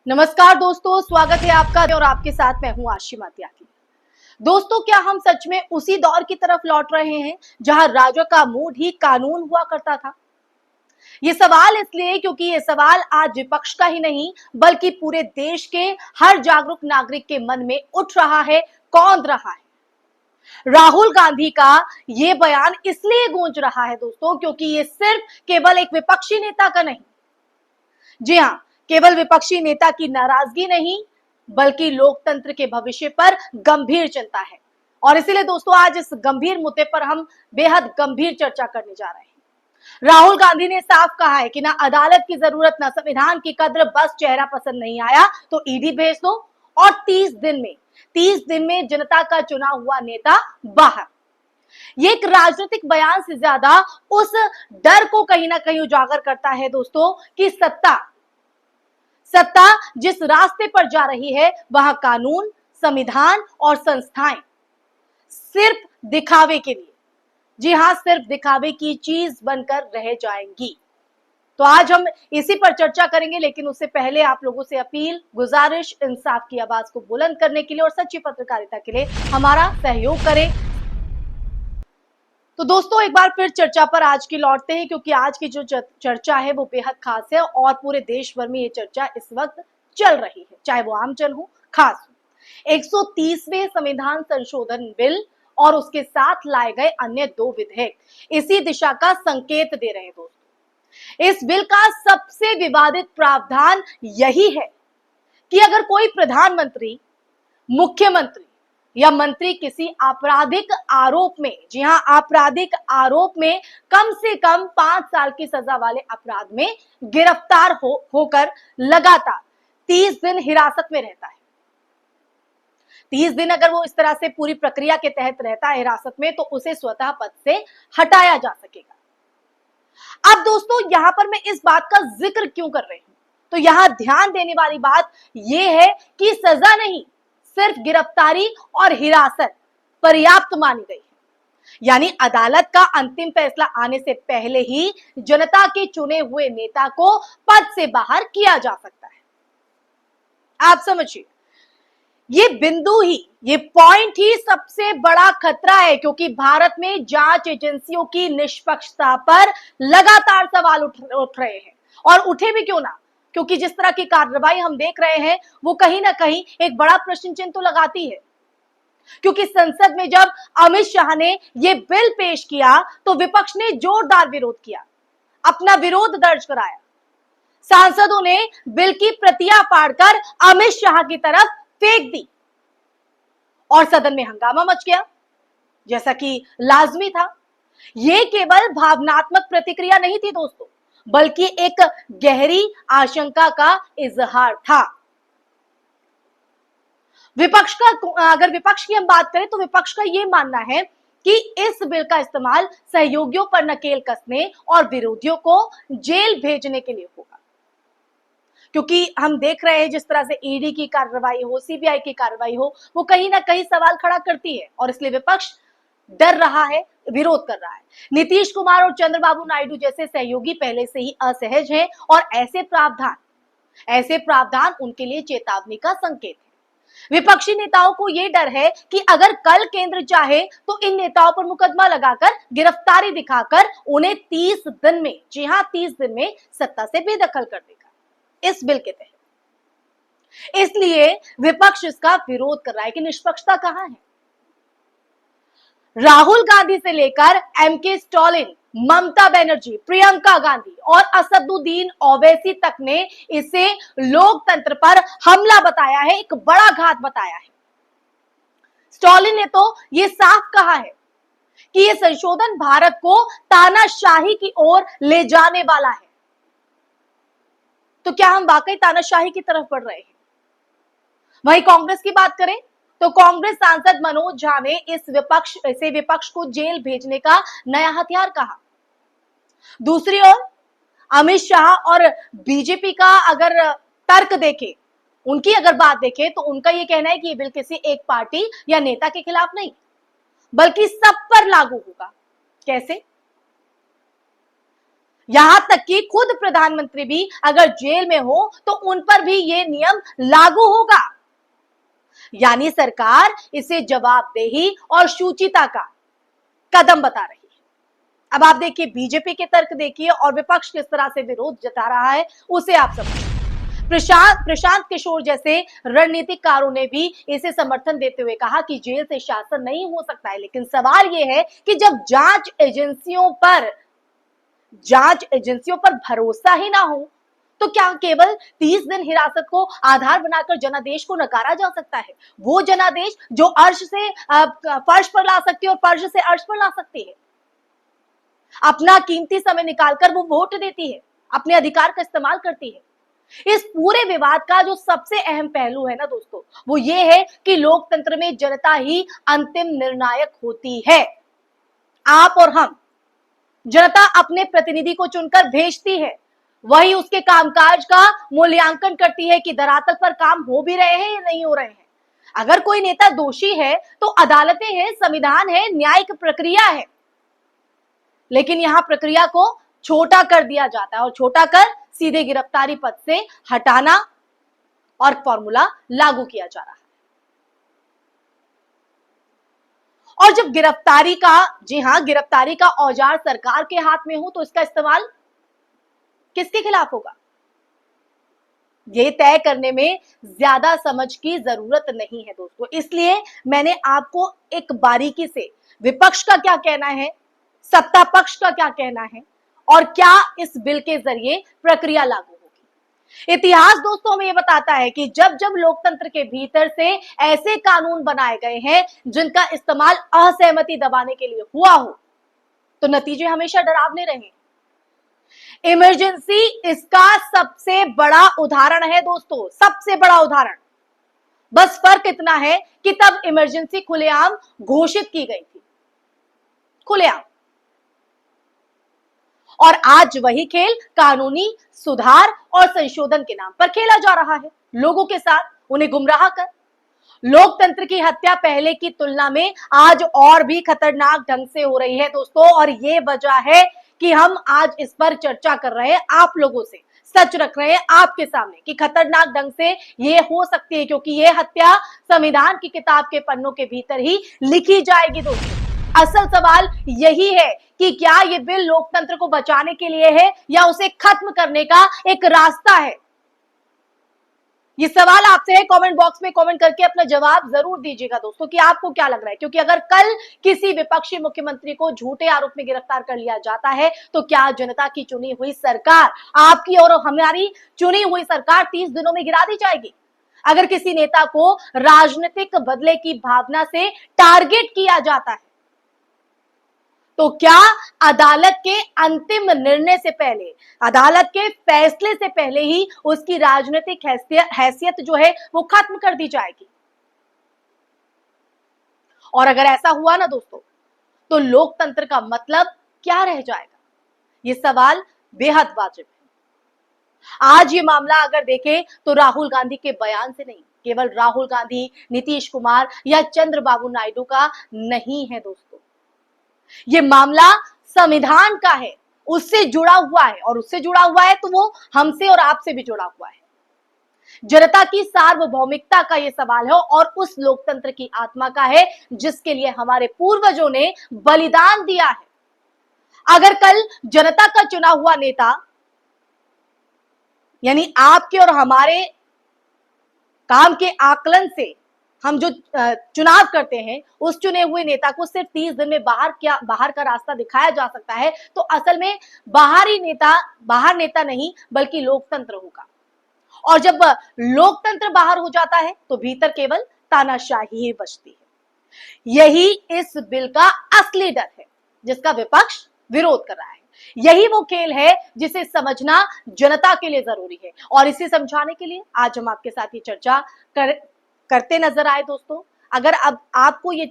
नमस्कार दोस्तों, स्वागत है आपका और आपके साथ मैं हूं आशिमा त्यागी। दोस्तों, क्या हम सच में उसी दौर की तरफ लौट रहे हैं जहां राजा का मूड ही कानून हुआ करता था? ये सवाल इसलिए क्योंकि ये सवाल आज विपक्ष का ही नहीं बल्कि पूरे देश के हर जागरूक नागरिक के मन में उठ रहा है, कौंध रहा है। राहुल गांधी का ये बयान इसलिए गूंज रहा है दोस्तों क्योंकि ये सिर्फ केवल एक विपक्षी नेता का नहीं, जी हां, केवल विपक्षी नेता की नाराजगी नहीं बल्कि लोकतंत्र के भविष्य पर गंभीर चिंता है। और इसीलिए दोस्तों आज इस गंभीर मुद्दे पर हम बेहद गंभीर चर्चा करने जा रहे हैं। राहुल गांधी ने साफ कहा है कि ना अदालत की जरूरत ना संविधान की कद्र, बस चेहरा पसंद नहीं आया तो ईडी भेज दो और 30 दिन में जनता का चुना हुआ नेता बाहर। ये एक राजनीतिक बयान से ज्यादा उस डर को कहीं ना कहीं उजागर करता है दोस्तों कि सत्ता जिस रास्ते पर जा रही है वहां कानून, संविधान और संस्थाएं सिर्फ दिखावे के लिए, जी हां, सिर्फ दिखावे की चीज बनकर रह जाएंगी। तो आज हम इसी पर चर्चा करेंगे, लेकिन उससे पहले आप लोगों से अपील, गुजारिश, इंसाफ की आवाज को बुलंद करने के लिए और सच्ची पत्रकारिता के लिए हमारा सहयोग करें। तो दोस्तों एक बार फिर चर्चा पर आज की लौटते हैं क्योंकि आज की जो चर्चा है वो बेहद खास है और पूरे देश भर में ये चर्चा इस वक्त चल रही है, चाहे वो आमजन हो, खास हो। 130वें संविधान संशोधन बिल और उसके साथ लाए गए अन्य 2 विधेयक इसी दिशा का संकेत दे रहे हैं दोस्तों। इस बिल का सबसे विवादित प्रावधान यही है कि अगर कोई प्रधानमंत्री, मुख्यमंत्री या मंत्री किसी आपराधिक आरोप में, जी हां, आपराधिक आरोप में कम से कम 5 साल की सजा वाले अपराध में गिरफ्तार होकर लगातार 30 दिन हिरासत में रहता है। 30 दिन अगर वो इस तरह से पूरी प्रक्रिया के तहत रहता है हिरासत में तो उसे स्वतः पद से हटाया जा सकेगा। अब दोस्तों यहां पर मैं इस बात का जिक्र क्यों कर रही हूं, तो यहां ध्यान देने वाली बात यह है कि सजा नहीं, सिर्फ गिरफ्तारी और हिरासत पर्याप्त मानी गई है। यानी अदालत का अंतिम फैसला आने से पहले ही जनता के चुने हुए नेता को पद से बाहर किया जा सकता है। आप समझिए, ये बिंदु ही, ये पॉइंट ही सबसे बड़ा खतरा है क्योंकि भारत में जांच एजेंसियों की निष्पक्षता पर लगातार सवाल उठ रहे हैं। और उठे भी क्यों ना, क्योंकि जिस तरह की कार्रवाई हम देख रहे हैं वो कहीं ना कहीं एक बड़ा प्रश्न चिन्ह तो लगाती है। क्योंकि संसद में जब अमित शाह ने ये बिल पेश किया तो विपक्ष ने जोरदार विरोध किया, अपना विरोध दर्ज कराया। सांसदों ने बिल की प्रतियां फाड़कर अमित शाह की तरफ फेंक दी और सदन में हंगामा मच गया, जैसा कि लाजमी था। यह केवल भावनात्मक प्रतिक्रिया नहीं थी दोस्तों, बल्कि एक गहरी आशंका का इजहार था। विपक्ष का, अगर विपक्ष की हम बात करें तो विपक्ष का यह मानना है कि इस बिल का इस्तेमाल सहयोगियों पर नकेल कसने और विरोधियों को जेल भेजने के लिए होगा। क्योंकि हम देख रहे हैं जिस तरह से ईडी की कार्रवाई हो, सीबीआई की कार्रवाई हो, वो कहीं ना कहीं सवाल खड़ा करती है और इसलिए विपक्ष डर रहा है, विरोध कर रहा है। नीतीश कुमार और चंद्रबाबू नायडू जैसे सहयोगी पहले से ही असहज हैं और ऐसे प्रावधान उनके लिए चेतावनी का संकेत है। विपक्षी नेताओं को यह डर है कि अगर कल केंद्र चाहे तो इन नेताओं पर मुकदमा लगाकर, गिरफ्तारी दिखाकर उन्हें 30 दिन में, जी हां, 30 दिन में सत्ता से बेदखल कर देगा इस बिल के तहत। इसलिए विपक्ष इसका विरोध कर रहा है कि निष्पक्षता कहां है। राहुल गांधी से लेकर एमके स्टालिन, ममता बनर्जी, प्रियंका गांधी और असदुद्दीन ओवैसी तक ने इसे लोकतंत्र पर हमला बताया है, एक बड़ा घात बताया है। स्टालिन ने तो यह साफ कहा है कि यह संशोधन भारत को तानाशाही की ओर ले जाने वाला है। तो क्या हम वाकई तानाशाही की तरफ बढ़ रहे हैं? वहीं कांग्रेस की बात करें तो कांग्रेस सांसद मनोज झा ने इसे विपक्ष को जेल भेजने का नया हथियार कहा। दूसरी ओर अमित शाह और बीजेपी का अगर तर्क देखें, उनकी अगर बात देखें तो उनका यह कहना है कि यह बिल किसी एक पार्टी या नेता के खिलाफ नहीं बल्कि सब पर लागू होगा। कैसे? यहां तक कि खुद प्रधानमंत्री भी अगर जेल में हो तो उन पर भी ये नियम लागू होगा। यानी सरकार इसे जवाबदेही और शुचिता का कदम बता रही है। अब आप देखिए बीजेपी के तर्क देखिए और विपक्ष किस तरह से विरोध जता रहा है उसे आप समझिए। प्रशांत किशोर जैसे रणनीतिकारों ने भी इसे समर्थन देते हुए कहा कि जेल से शासन नहीं हो सकता है, लेकिन सवाल यह है कि जब जांच एजेंसियों पर भरोसा ही ना हो तो क्या केवल 30 दिन हिरासत को आधार बनाकर जनादेश को नकारा जा सकता है? वो जनादेश जो अर्श से फर्श पर ला सकती है और फर्श से अर्श पर ला सकती है। अपना कीमती समय निकालकर वो वोट देती है, अपने अधिकार का इस्तेमाल करती है। इस पूरे विवाद का जो सबसे अहम पहलू है ना दोस्तों, वो ये है कि लोकतंत्र में जनता ही अंतिम निर्णायक होती है। आप और हम, जनता अपने प्रतिनिधि को चुनकर भेजती है, वही उसके कामकाज का मूल्यांकन करती है कि धरातल पर काम हो भी रहे हैं या नहीं हो रहे हैं। अगर कोई नेता दोषी है तो अदालतें हैं, संविधान है, न्यायिक प्रक्रिया है, लेकिन यहां प्रक्रिया को छोटा कर दिया जाता है और छोटा कर सीधे गिरफ्तारी पद से हटाना और फॉर्मूला लागू किया जा रहा है। और जब गिरफ्तारी का औजार सरकार के हाथ में हो तो इसका इस्तेमाल किसके खिलाफ होगा, ये तय करने में ज्यादा समझ की जरूरत नहीं है दोस्तों। इसलिए मैंने आपको एक बारीकी से विपक्ष का क्या कहना है, सत्ता पक्ष का क्या कहना है और क्या इस बिल के जरिए प्रक्रिया लागू होगी। इतिहास दोस्तों हमें यह बताता है कि जब जब लोकतंत्र के भीतर से ऐसे कानून बनाए गए हैं जिनका इस्तेमाल असहमति दबाने के लिए हुआ हो तो नतीजे हमेशा डरावने रहे। इमरजेंसी इसका सबसे बड़ा उदाहरण है दोस्तों, सबसे बड़ा उदाहरण। बस फर्क इतना है कि तब इमरजेंसी खुलेआम घोषित की गई थी, खुलेआम, और आज वही खेल कानूनी सुधार और संशोधन के नाम पर खेला जा रहा है लोगों के साथ, उन्हें गुमराह कर। लोकतंत्र की हत्या पहले की तुलना में आज और भी खतरनाक ढंग से हो रही है दोस्तों, और ये वजह है कि हम आज इस पर चर्चा कर रहे हैं, आप लोगों से सच रख रहे हैं आपके सामने कि खतरनाक ढंग से ये हो सकती है, क्योंकि ये हत्या संविधान की किताब के पन्नों के भीतर ही लिखी जाएगी दोस्तों। असल सवाल यही है कि क्या ये बिल लोकतंत्र को बचाने के लिए है या उसे खत्म करने का एक रास्ता है। ये सवाल आपसे है, कमेंट बॉक्स में कमेंट करके अपना जवाब जरूर दीजिएगा दोस्तों कि आपको क्या लग रहा है। क्योंकि अगर कल किसी विपक्षी मुख्यमंत्री को झूठे आरोप में गिरफ्तार कर लिया जाता है तो क्या जनता की चुनी हुई सरकार, आपकी और हमारी चुनी हुई सरकार 30 दिनों में गिरा दी जाएगी? अगर किसी नेता को राजनीतिक बदले की भावना से टारगेट किया जाता है तो क्या अदालत के अंतिम निर्णय से पहले, अदालत के फैसले से पहले ही उसकी राजनीतिक हैसियत जो है वो खत्म कर दी जाएगी? और अगर ऐसा हुआ ना दोस्तों तो लोकतंत्र का मतलब क्या रह जाएगा? ये सवाल बेहद वाजिब है। आज ये मामला अगर देखें तो राहुल गांधी के बयान से नहीं, केवल राहुल गांधी, नीतीश कुमार या चंद्रबाबू नायडू का नहीं है दोस्तों, ये मामला संविधान का है, उससे जुड़ा हुआ है, और उससे जुड़ा हुआ है तो वो हमसे और आपसे भी जुड़ा हुआ है। जनता की सार्वभौमिकता का ये सवाल है और उस लोकतंत्र की आत्मा का है जिसके लिए हमारे पूर्वजों ने बलिदान दिया है। अगर कल जनता का चुना हुआ नेता, यानी आपके और हमारे काम के आकलन से हम जो चुनाव करते हैं, उस चुने हुए नेता को सिर्फ 30 दिन में बाहर का रास्ता दिखाया जा सकता है, तो असल में बाहर नेता नहीं बल्कि लोकतंत्र होगा। और जब लोकतंत्र बाहर हो जाता है तो भीतर केवल तानाशाही ही बचती है। यही इस बिल का असली डर है जिसका विपक्ष विरोध कर रहा है। यही वो खेल है जिसे समझना जनता के लिए जरूरी है, और इसे समझाने के लिए आज हम आपके साथ ये चर्चा करते नजर आए दोस्तों। अगर अब आपको ये